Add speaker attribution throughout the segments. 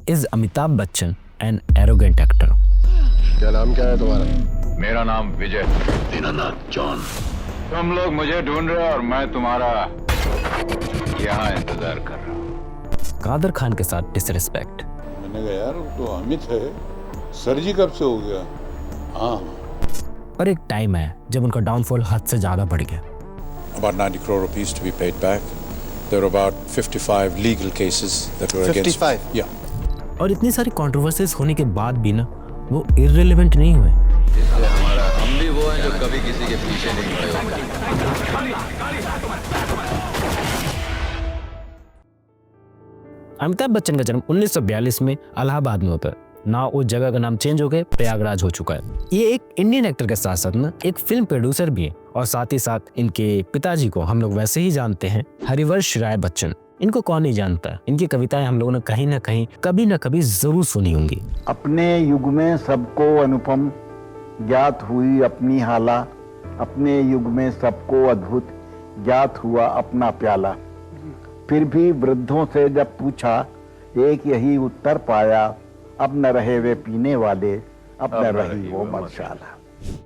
Speaker 1: is Amitabh Bachchan, an arrogant actor.
Speaker 2: क्या नाम क्या है तुम्हारा?
Speaker 3: मेरा नाम विजय।
Speaker 2: दीनानाथ जॉन।
Speaker 3: तुम लोग मुझे ढूंढ रहे हो और मैं तुम्हारा यहाँ इंतजार कर रहा हूँ।
Speaker 1: कादर खान के साथ डिसरिस्पेक्ट।
Speaker 4: मैंने कहा यार वो तो अमित है, सर्जी कब से हो गया? हाँ।
Speaker 1: और एक टाइम है जब उनका डाउनफॉल हद से ज्यादा बढ़ गया।
Speaker 5: About 90 crore rupees to be paid back. There were about 55 legal cases that were
Speaker 2: 55?
Speaker 5: against. Yeah.
Speaker 1: और इतनी सारी कंट्रोवर्सीज होने के बाद भी ना वो इररिलेवेंट नहीं हुए।
Speaker 3: हम भी वो हैं जो कभी किसी के पीछे नहीं पड़े।
Speaker 1: अमिताभ बच्चन का जन्म 1942 में इलाहाबाद में होता है। ना उस जगह का नाम चेंज हो गया, प्रयागराज हो चुका है। ये एक इंडियन एक्टर के साथ साथ ना एक फिल्म प्रोड्यूसर भी है और साथ ही साथ इनके पिताजी को हम लोग वैसे ही जानते हैं, हरिवंश राय बच्चन। इनको कौन नहीं जानता है, इनकी कविताएं हम लोगों ने कहीं ना कहीं कभी ना कभी जरूर सुनी होंगी।
Speaker 6: अपने युग में सबको अनुपम ज्ञात हुई अपनी हाला, अपने युग में सबको अद्भुत ज्ञात हुआ अपना प्याला। फिर भी वृद्धों से जब पूछा एक यही उत्तर पाया, अब न रहे वे पीने वाले, अब न रही वो मधुशाला।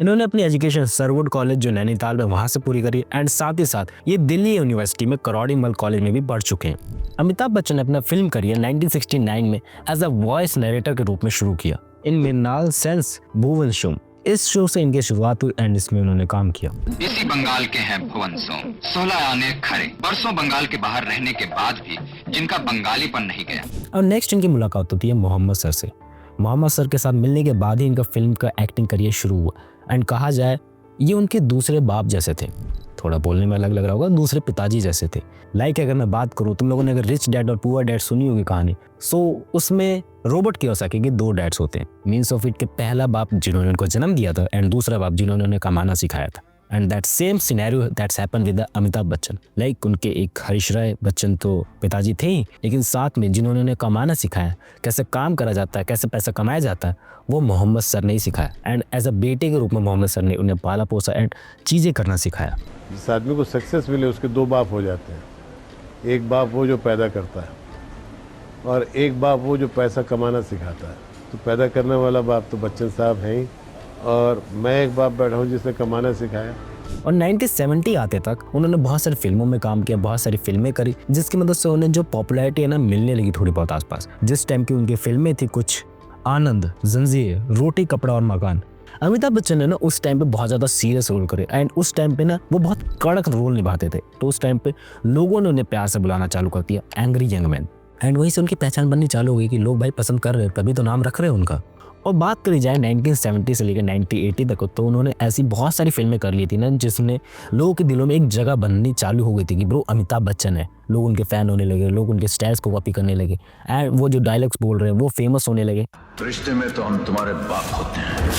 Speaker 1: इन्होंने अपनी एजुकेशन सरवुड कॉलेज जो नैनीताल में वहां से पूरी करी एंड साथ ही साथ ये दिल्ली यूनिवर्सिटी में करोड़ीमल कॉलेज में भी पढ़ चुके हैं। अमिताभ बच्चन ने अपना फिल्म करियर 1969 में एज अ वॉइस नरेटर के रूप में शुरू किया इन मृणाल सेन्स भुवन शोम। इस शो से इनकी शुरुआत हुई एंड इसमें उन्होंने काम किया।
Speaker 7: इसी बंगाल के हैं भुवन सोम, 16 आने खड़े, बरसों बंगाल के बाहर रहने के बाद भी जिनका बंगालीपन नहीं गया।
Speaker 1: और नेक्स्ट इनकी मुलाकात होती है मोहम्मद सर से। मोहम्मद सर के साथ मिलने के बाद ही इनका फिल्म का एक्टिंग करियर शुरू हुआ एंड कहा जाए ये उनके दूसरे बाप जैसे थे। थोड़ा बोलने में अलग लग रहा होगा, दूसरे पिताजी जैसे थे। लाइक अगर मैं बात करूँ, तुम लोगों ने अगर रिच डैड और पुअर डैड सुनी होगी कहानी, सो उसमें रॉबर्ट कियोसाकी के 2 डैड्स होते हैं। मीन्स ऑफ इट के पहला बाप जिन्होंने उनको जन्म दिया था एंड दूसरा बाप जिन्होंने उन्हें कमाना सिखाया था। And that same scenario that's happen with Amitabh Bachchan. Like उनके एक हरीश राय बच्चन तो पिताजी थे ही, लेकिन साथ में जिन्होंने उन्हें कमाना सिखाया, कैसे काम करा जाता है, कैसे पैसा कमाया जाता है, वो मोहम्मद सर ने ही सिखाया। एंड एज अ बेटे के रूप में मोहम्मद सर ने उन्हें पाला पोसा एंड चीज़ें करना सिखाया।
Speaker 4: जिस आदमी को सक्सेस मिले उसके 2 बाप हो जाते हैं। एक बाप वो जो पैदा करता है और एक बाप वो जो पैसा कमाना सिखाता है। तो पैदा करने वाला बाप तो बच्चन साहब हैं ही, और मैं एक बाप बैठा हूँ जिसने कमाना सिखाया।
Speaker 1: और 1970 आते तक उन्होंने बहुत सारी फिल्मों में काम किया, बहुत सारी फिल्में करी, जिसकी मदद से उन्हें जो पॉपुलैरिटी है ना मिलने लगी थोड़ी बहुत आसपास। जिस टाइम की उनकी फिल्में थी कुछ आनंद, जंजीर, रोटी कपड़ा और मकान। अमिताभ बच्चन ने ना उस टाइम पे बहुत ज़्यादा सीरियस रोल करे एंड उस टाइम पे ना वो बहुत कड़क रोल निभाते थे। तो उस टाइम पे लोगों ने उन्हें प्यार से बुलाना चालू कर दिया, एंग्री यंग मैन। एंड वहीं से उनकी पहचान बननी चालू हो गई कि लोग भाई पसंद कर रहे हैं, तभी तो नाम रख रहे हैं उनका। और बात करी जाए 1970 से लेकर 1980 तक, तो उन्होंने ऐसी बहुत सारी फिल्में कर ली थी ना जिसने लोगों के दिलों में एक जगह बननी चालू हो गई थी कि ब्रो अमिताभ बच्चन है। लोग उनके फैन होने लगे, लोग उनके स्टाइल्स को कॉपी करने लगे एंड वो जो डायलॉग्स बोल रहे हैं वो फेमस होने लगे।
Speaker 2: रिश्ते में तो हम तुम्हारे बाप होते हैं,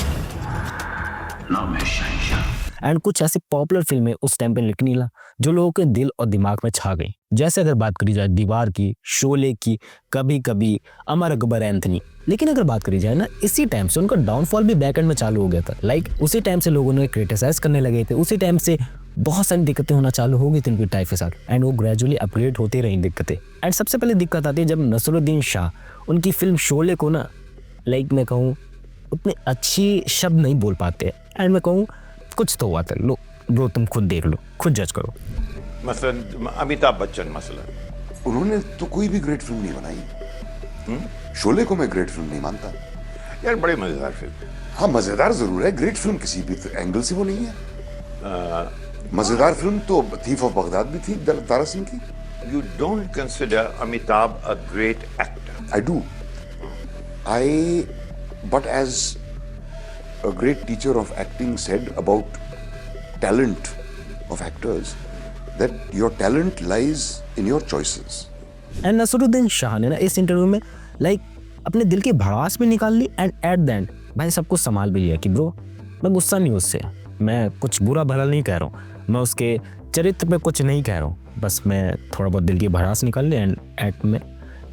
Speaker 2: नाम है शहंशाह।
Speaker 1: एंड कुछ ऐसी पॉपुलर फिल्में उस टाइम पे निकली ना जो लोगों के दिल और दिमाग में छा गई। जैसे अगर बात करी जाए दीवार की, शोले की, कभी कभी, अमर अकबर एंथनी। लेकिन अगर बात करी जाए ना इसी टाइम से उनका डाउनफॉल भी बैक एंड में चालू हो गया था। लाइक उसी टाइम से लोगों ने क्रिटिसाइज करने लगे थे, उसी टाइम से बहुत सारी दिक्कतें होना चालू हो गई थी उनकी टाइप के साथ एंड वो ग्रेजुअली अपग्रेड होती रही दिक्कतें। एंड सबसे पहले दिक्कत आती है जब नसरुद्दीन शाह उनकी फिल्म शोले को ना लाइक मैं कहूँ उतने अच्छी शब्द नहीं बोल पाते एंड मैं कहूँ कुछ तो हुआ था। लो ब्रो तुम खुद देख लो, खुद जज करो।
Speaker 8: मसलन अमिताभ बच्चन मसलन
Speaker 9: उन्होंने तो कोई भी ग्रेट फिल्म नहीं बनाई। शोले को मैं ग्रेट फिल्म नहीं मानता
Speaker 8: यार, बड़े मजेदार फिल्म।
Speaker 9: हाँ मजेदार जरूर है, ग्रेट फिल्म किसी भी एंगल से वो नहीं है। मजेदार फिल्म तो थीफ ऑफ बगदाद भी थी दारा सिंह की।
Speaker 8: You don't consider Amitabh a great actor?
Speaker 9: I do, but as a great teacher of acting said about talent of actors, that your talent lies in your choices.
Speaker 1: And Naseeruddin Shah ने ना इस interview में like अपने दिल की भड़ास भी निकाल ली एंड एट द एंड भाई सब कुछ संभाल भी लिया कि ब्रो मैं गुस्सा नहीं उससे, मैं कुछ बुरा भला नहीं कह रहा हूँ, मैं उसके चरित्र पे कुछ नहीं कह रहा हूँ, बस मैं थोड़ा बहुत दिल की भड़ास निकाल ली एंड एट में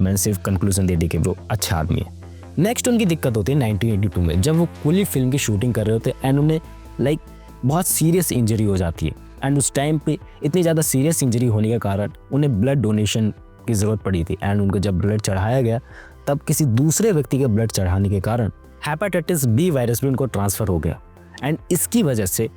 Speaker 1: मैंने सिर्फ कंक्लूजन दे दी कि ब्रो अच्छा आदमी है। नेक्स्ट उनकी दिक्कत होती है 1982 में जब वो कुली फिल्म की शूटिंग कर रहे होते एंड उन्हें लाइक बहुत सीरियस इंजरी हो जाती है एंड उस टाइम पे इतनी ज़्यादा सीरियस इंजरी होने के कारण उन्हें ब्लड डोनेशन की ज़रूरत पड़ी थी एंड उनको जब ब्लड चढ़ाया गया तब किसी दूसरे व्यक्ति के ब्लड चढ़ाने के कारण हेपेटाइटिस बी वायरस भी उनको ट्रांसफर हो गया एंड इसकी वजह से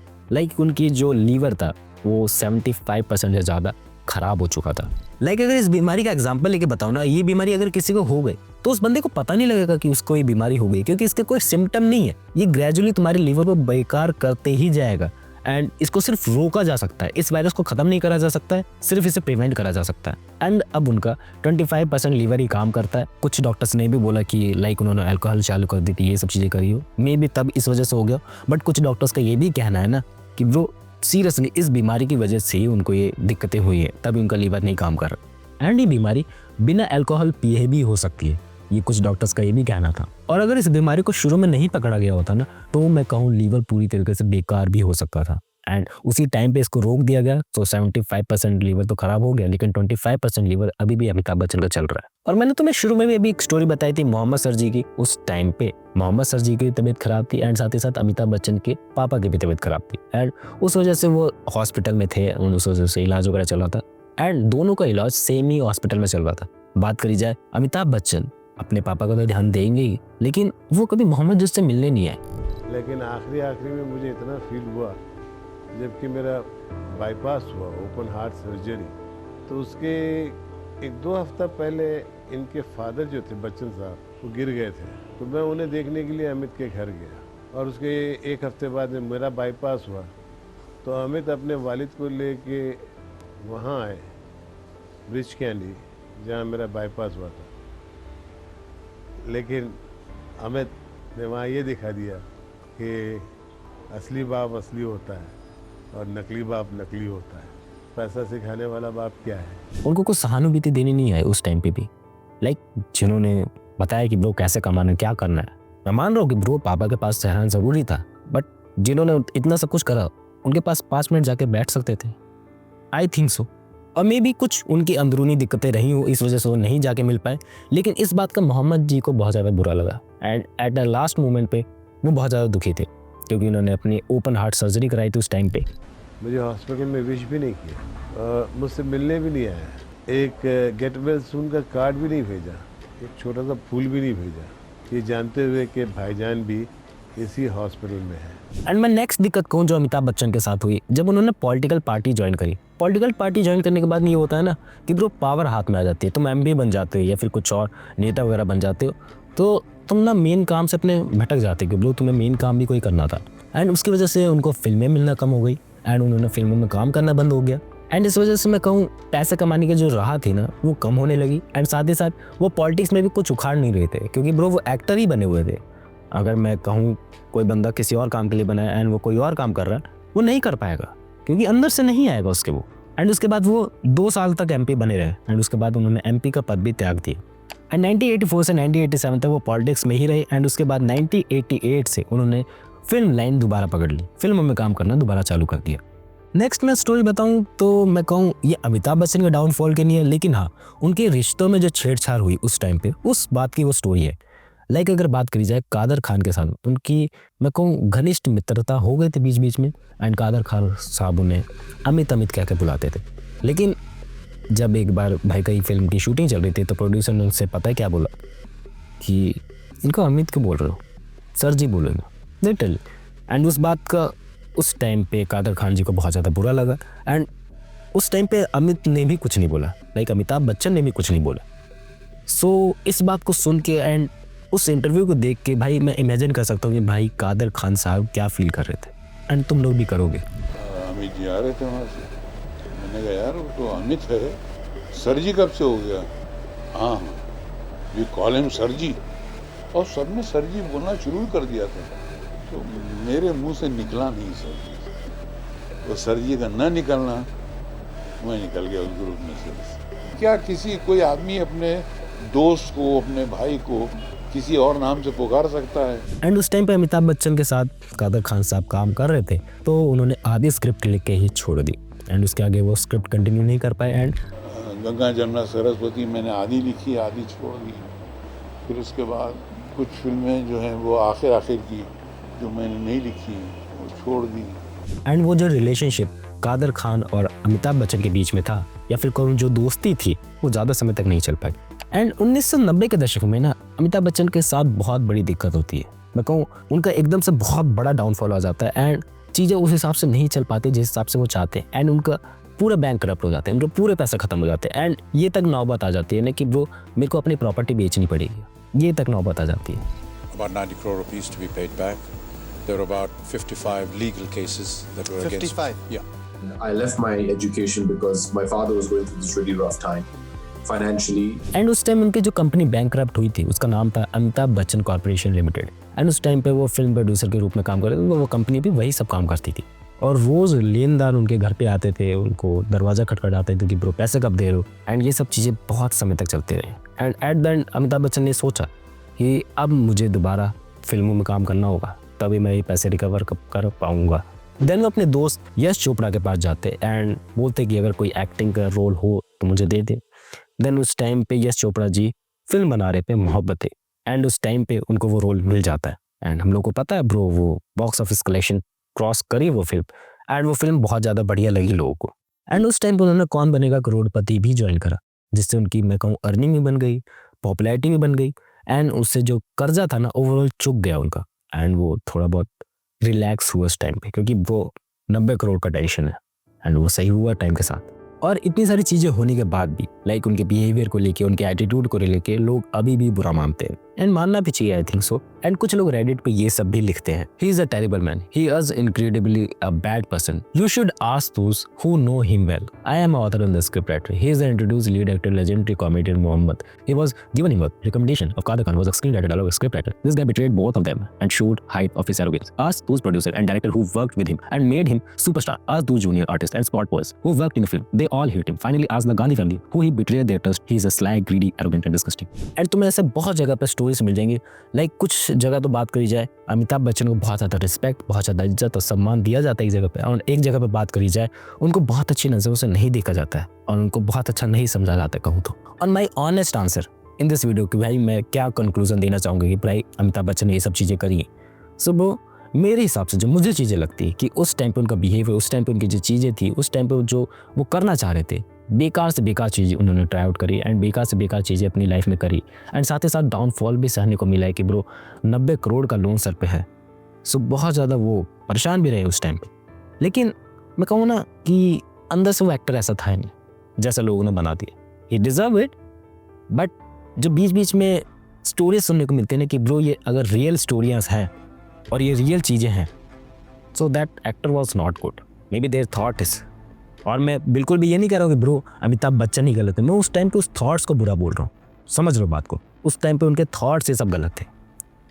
Speaker 1: उनकी जो लीवर था वो 75% से ज़्यादा खराब हो चुका था। अगर इस बीमारी का एग्जांपल लेके बताओ ना, ये बीमारी अगर किसी को हो गई तो उस बंदे को पता नहीं लगेगा कि उसको ये बीमारी हो गई, क्योंकि इसके कोई सिम्टम नहीं है। ये ग्रेजुअली तुम्हारे लीवर को बेकार करते ही जाएगा एंड इसको सिर्फ रोका जा सकता है। इस वायरस को खत्म नहीं करा जा सकता है, सिर्फ इसे प्रिवेंट करा जा सकता है। एंड अब उनका 25% लीवर ही काम करता है। कुछ डॉक्टर्स ने भी बोला कि उन्होंने अल्कोहल चालू कर दी थी, ये सब चीज़ें करी हो, मे भी तब इस वजह से हो गया। बट कुछ डॉक्टर्स का ये भी कहना है ना कि वो सीरियसली इस बीमारी की वजह से ही उनको ये दिक्कतें हुई है, तभी उनका लीवर नहीं काम कर रहा। एंड ये बीमारी बिना अल्कोहल पिए भी हो सकती है, ये कुछ डॉक्टर्स का ये भी कहना था। और अगर इस बीमारी को शुरू में नहीं पकड़ा गया होता ना, तो मैं कहूँ लीवर पूरी तरीके से बेकार भी हो सकता था। एंड उसी टाइम पे इसको रोक दिया गया तो 75% लीवर तो खराब हो गया, लेकिन 25% लीवर अभी भी अमिताभ बच्चन का चल रहा है। और मैंने तुम्हें शुरू में भी अभी एक स्टोरी बताई थी मोहम्मद सर जी की। उस टाइम पे मोहम्मद सर जी की तबीयत खराब थी एंड साथ ही साथ अमिताभ बच्चन के पापा की भी तबीयत खराब थी एंड उस वजह से वो हॉस्पिटल में थे, उस वजह से इलाज वगैरह चल रहा था एंड दोनों का इलाज सेम ही हॉस्पिटल में चल रहा था। बात करी जाए, अमिताभ बच्चन अपने पापा का तो ध्यान देंगे ही, लेकिन वो कभी मोहम्मद जी से मिलने नहीं आए।
Speaker 4: लेकिन आखिरी में मुझे इतना फील हुआ जबकि मेरा बाईपास हुआ, ओपन हार्ट सर्जरी, तो उसके 1-2 हफ्ता पहले इनके फादर जो थे बच्चन साहब, वो गिर गए थे। तो मैं उन्हें देखने के लिए अमित के घर गया और उसके 1 हफ्ते बाद में मेरा बाईपास हुआ तो अमित अपने वालिद को लेके वहाँ आए ब्रिज कैंडी, जहाँ मेरा बाईपास हुआ था। लेकिन अमित ने वहाँ ये दिखा दिया कि असली बाप असली होता है और नकली बाप नकली होता है। पैसा सिखाने वाला बाप क्या है।
Speaker 1: उनको कुछ सहानुभूति देनी नहीं है उस टाइम पे भी। जिन्होंने बताया कि ब्रो कैसे कमाना, क्या करना है। मैं मान रहा हूँ कि ब्रो पापा के पास रहना ज़रूरी था, बट जिन्होंने इतना सब कुछ करा उनके पास 5 मिनट जाके बैठ सकते थे, आई थिंक सो। और मे भी कुछ उनकी अंदरूनी दिक्कतें रही हो, इस वजह से वो नहीं जाके मिल पाए। लेकिन इस बात का मोहम्मद जी को बहुत ज़्यादा बुरा लगा and at the last moment पे वो बहुत ज़्यादा दुखी थे, क्योंकि उन्होंने अपनी ओपन हार्ट सर्जरी कराई थी उस टाइम पे।
Speaker 4: मुझे हॉस्पिटल में विश भी नहीं किया, मुझसे मिलने भी नहीं आया, एक गेट वेल सून का कार्ड भी नहीं भेजा, एक छोटा सा फूल भी नहीं भेजा, ये जानते हुए कि भाईजान भी इसी हॉस्पिटल में है।
Speaker 1: एंड मैं नेक्स्ट दिक्कत कहूँ जो अमिताभ बच्चन के साथ हुई, जब उन्होंने पॉलिटिकल पार्टी ज्वाइन करी। पॉलिटिकल पार्टी ज्वाइन करने के बाद ये होता है ना कि ब्रो पावर हाथ में आ जाती है, तुम एमपी बन जाते हो या फिर कुछ और नेता वगैरह बन जाते हो, तो तुम ना मेन काम से अपने भटक जाते हो, ब्रो तुम्हें मेन काम भी कोई करना था। एंड उसकी वजह से उनको फिल्में मिलना कम हो गई एंड उन्होंने फिल्मों में काम करना बंद हो गया। एंड इस वजह से मैं कहूँ पैसे कमाने की जो राह थी ना वो कम होने लगी एंड साथ ही साथ वो पॉलिटिक्स में भी कुछ उखाड़ नहीं रहे थे, क्योंकि ब्रो वो एक्टर ही बने हुए थे। अगर मैं कहूँ कोई बंदा किसी और काम के लिए बना है एंड वो कोई और काम कर रहा है, वो नहीं कर पाएगा क्योंकि अंदर से नहीं आएगा उसके वो। एंड उसके बाद वो 2 साल तक एमपी बने रहे एंड उसके बाद उन्होंने एमपी का पद भी त्याग दिया एंड 1984 से 1987 तक वो पॉलिटिक्स में ही रहे एंड उसके बाद 1988 से उन्होंने फिल्म लाइन दोबारा पकड़ ली, फिल्मों में काम करना दोबारा चालू कर दिया। नेक्स्ट मैं स्टोरी बताऊं तो मैं कहूँ ये अमिताभ बच्चन के डाउनफॉल के नहीं है, लेकिन हाँ उनके रिश्तों में जो छेड़छाड़ हुई उस टाइम पे, उस बात की वो स्टोरी है। अगर बात करी जाए कादर खान के साथ, उनकी मैं कहूँ घनिष्ठ मित्रता हो गई थी बीच बीच में एंड कादर खान साहब उन्हें अमित कह के बुलाते थे। लेकिन जब एक बार भाई का फिल्म की शूटिंग चल रही थी तो प्रोड्यूसर ने उनसे पता है क्या बोला कि इनको अमित क्यों बोल रहे हो, सर जी बोलेंगे लिटरली। एंड उस बात का उस टाइम पे कादर खान जी को बहुत ज़्यादा बुरा लगा एंड उस टाइम पे अमित ने भी कुछ नहीं बोला, अमिताभ बच्चन ने भी कुछ नहीं बोला। सो इस बात को सुन के एंड उस इंटरव्यू को देख के भाई मैं इमेजिन कर सकता हूँ कि भाई कादर खान साहब क्या फील कर रहे थे एंड तुम लोग भी करोगे।
Speaker 5: अमित जी आ रहे थे वहाँ से, मैंने कहा यार वो तो अमित है, सर जी कब से हो गया? हाँ वी कॉल हिम सर जी, और सबने सर जी बोलना शुरू कर दिया था, तो मेरे मुंह से निकला नहीं सर जी, तो सर जी का न निकलना मैं निकल गया उस ग्रुप में से। क्या किसी कोई आदमी अपने दोस्त को, अपने भाई को किसी और नाम से पुकार सकता है?
Speaker 1: एंड उस टाइम पे अमिताभ बच्चन के साथ कादर खान साहब काम कर रहे थे तो उन्होंने आधी स्क्रिप्ट लिख के ही छोड़ दी एंड उसके आगे वो स्क्रिप्ट कंटिन्यू नहीं कर पाए। एंड
Speaker 5: गंगा जमुना सरस्वती मैंने आधी लिखी, आधी छोड़ दी। फिर उसके बाद कुछ फिल्में जो हैं वो आखिर की जो मैंने नहीं लिखी वो छोड़ दी।
Speaker 1: एंड वो जो रिलेशनशिप कादर खान और अमिताभ बच्चन के बीच में था या फिर जो दोस्ती थी वो ज़्यादा समय तक नहीं चल पाई। एंड 1990 के दशक में ना अमिताभ बच्चन के साथ बहुत बड़ी दिक्कत होती है। मैं कहूँ उनका एकदम से बहुत बड़ा डाउनफॉल आ जाता है एंड चीज़ें उस हिसाब से नहीं चल पाती जिस हिसाब से वो चाहते हैं एंड उनका पूरा बैंक करप्ट हो जाते हैं, उनके पूरे पैसे खत्म हो जाते हैं एंड ये तक नौबत आ जाती है ना कि वो मेरे को अपनी प्रॉपर्टी बेचनी पड़ेगी, ये तक नौबत आ जाती है।
Speaker 10: About 90 crore rupees to be paid back. There were about 55 legal cases that were
Speaker 11: 55?
Speaker 10: against. Yeah.
Speaker 11: I left my education because my father was going through this really rough time financially.
Speaker 1: And उस time उनकी जो company bankrupt हुई थी उसका नाम था Amitabh Bachchan corporation limited and उस time पे वो फिल्म प्रोड्यूसर के रूप में काम कर रहे थे। वो कंपनी भी वही सब काम करती थी और रोज़ लेनदार उनके घर पे आते थे, उनको दरवाज़ा खटखटाते थे कि ब्रो पैसे कब दे रहे हो एंड ये सब चीज़ें बहुत समय तक चलते रहे and at the end Amitabh Bachchan ने सोचा कि अब मुझे दोबारा फिल्मों में काम करना होगा, तभी मैं ये पैसे रिकवर कर पाऊँगा। देन वो अपने दोस्त यश चोपड़ा के पास जाते एंड बोलते कि अगर कोई एक्टिंग का रोल हो तो मुझे दे दे। देन उस टाइम पे यश चोपड़ा जी फिल्म बना रहे थे मोहब्बतें एंड उस टाइम पे उनको वो रोल मिल जाता है एंड हम लोग को पता है ब्रो वो बॉक्स ऑफिस कलेक्शन क्रॉस करी वो फिल्म एंड वो फिल्म बहुत ज़्यादा बढ़िया लगी लोगों को एंड उस टाइम पे उन्होंने कौन बनेगा करोड़पति भी ज्वाइन करा, जिससे उनकी मैं कहूँ अर्निंग भी बन गई, पॉपुलैरिटी भी बन गई एंड उससे जो कर्जा था ना ओवरऑल चुक गया उनका एंड वो थोड़ा बहुत रिलैक्स हुआ उस टाइम पे क्योंकि वो 90 करोड़ का टेंशन है एंड वो सही हुआ टाइम के साथ। और इतनी सारी चीज़ें होने के बाद भी लाइक उनके बिहेवियर को लेके, उनके एटीट्यूड को लेके लोग अभी भी बुरा मानते हैं एंड मानना भी चाहिए, आई थिंक सो। एंड कुछ लोग रेडिट पे ये सब भी लिखते हैं, he is a terrible man, he is incredibly a bad person, you should ask those who know him well, I am author on the script writer, he is introduce lead actor legendary comedian Mohammed, he was given him a recommendation of Kader Khan was a screenwriter along with a scriptwriter, this guy betrayed both of them and showed height of his arrogance, ask those producer and director who worked with him and made him superstar, ask those junior artists and spot boys who worked in the film, they all hate him, finally ask the Gandhi family who he betrayed their trust, he is a sly, greedy, arrogant and disgusting। And तुम्हें ऐसे बहुत जगह पे stories मिल जाएंगी like कुछ जगह तो बात करी जाए अमिताभ बच्चन को बहुत ज़्यादा रिस्पेक्ट, बहुत ज़्यादा इज्जत और सम्मान दिया जाता है एक जगह पे, और एक जगह पे बात करी जाए उनको बहुत अच्छी नज़रों से नहीं देखा जाता है और उनको बहुत अच्छा नहीं समझा जाता है कहूँ तो। और my honest answer in this video कि भाई मैं क्या कंक्लूजन देना चाहूँगा कि भाई अमिताभ बच्चन ने ये सब चीज़ें करी, सो वो मेरे हिसाब से जो मुझे चीज़ें लगती है कि उस टाइम पे उनका बिहेवियर, उस टाइम पे उनकी जो चीज़ें थी, उस टाइम पे जो वो करना चाह रहे थे, बेकार से बेकार चीज़ें उन्होंने ट्राई आउट करी एंड बेकार से बेकार चीज़ें अपनी लाइफ में करी एंड साथ ही साथ डाउनफॉल भी सहने को मिला है कि ब्रो 90 करोड़ का लोन सर पे है, सो बहुत ज़्यादा वो परेशान भी रहे उस टाइम पे। लेकिन मैं कहूँ ना कि अंदर से वो एक्टर ऐसा था नहीं जैसा लोगों ने बना दिया, ही डिज़र्व इट, बट जो बीच बीच में स्टोरीज सुनने को मिलते हैं ना कि ब्रो ये अगर रियल स्टोरीज हैं और ये रियल चीज़ें हैं, so that actor was not good, may be there thought is. और मैं बिल्कुल भी ये नहीं कह रहा हूँ कि ब्रो अमिताभ बच्चन ही गलत है, मैं उस टाइम पे उस थॉट्स को बुरा बोल रहा हूँ, समझ रहे हो बात को, उस टाइम पे उनके थॉट्स ये सब गलत थे।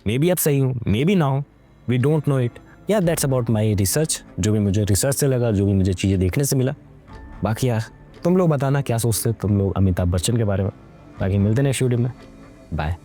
Speaker 1: मे बी अब सही हूँ, मे बी ना हो, वी डोंट नो इट। या दैट्स अबाउट माई रिसर्च, जो भी मुझे रिसर्च से लगा, जो भी मुझे चीज़ें देखने से मिला। बाकी यार तुम लोग बताना क्या सोचते हो तुम लोग अमिताभ बच्चन के बारे में। बाकी मिलते हैं नेक्स्ट वीडियो में, बाय।